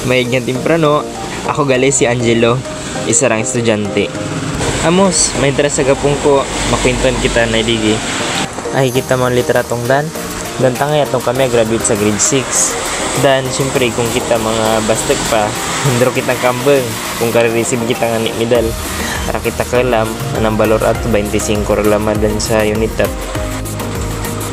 Mayig nga temprano, ako gali si Angelo, isa rang estudyante. Amos, may interes sa gapong ko, makwinton kita na idigi. Ay, kita mga literatong dan. Dan tangay atong kami graduate sa grade 6. Dan, syempre, kung kita mga bastag pa, hindro kitang kambeng. Kung kare-receive kita nga ni medal, para kita kalam, anang balor at 25 reklama dan sa unitap.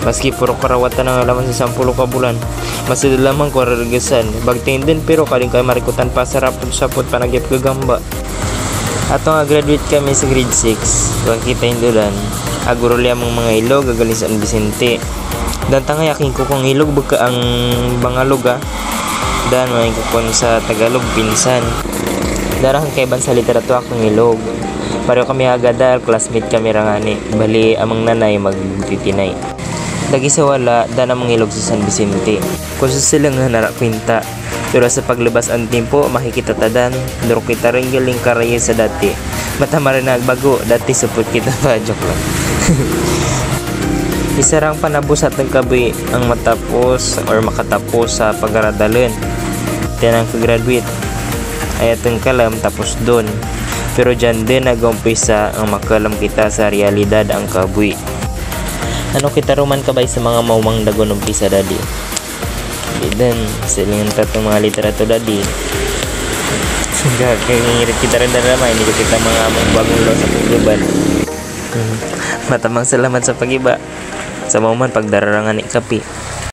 Maski puro karawatan ang alaman sa 10 ka bulan, masih lamang ko raragasan. Bagting din pero kaling kayo marikutan pa sa rapod-sapod panagyap kagamba. Ato nga graduate kami sa grade 6. Huwag kita hindulan. Aguro liya mong mga ilog, gagaling sa San Vicente. Dan tangay aking kukong ilog, baka ang bangalog Dan may kukon sa Tagalog, pinsan. Darang kaiban sa literatura akong ilog. Pareho kami agadar, classmate kami rangani. Bali, amang nanay magtitinay. Lagi sa wala, dan amang ilog sa San Vicente. Kung silang hanarak kwinta. Pero sa paglabas ang tempo, makikita tadan. Duro kita rin galing karaya sa dati. Matama rin nagbago, dati support kita pa. Joke lang. Isa rang panabos at nagkabi ang matapos or makatapos sa pag-aradalan. Tiyan ang kagraduate. Ay atong kalam tapos doon. Pero dyan din nag-umpisa ang makalam kita sa realidad ang kabuhi. Ano kita roman kabay sa mga maumang dagon umpisa dadi? Then, silingan tatong mga literato dadi. Kaya kita rin na naman, hindi ko kita mga amang bagong law sa pagluban. Matamang salamat sa pag-iba. Sa mauman pagdararangan ni kapi.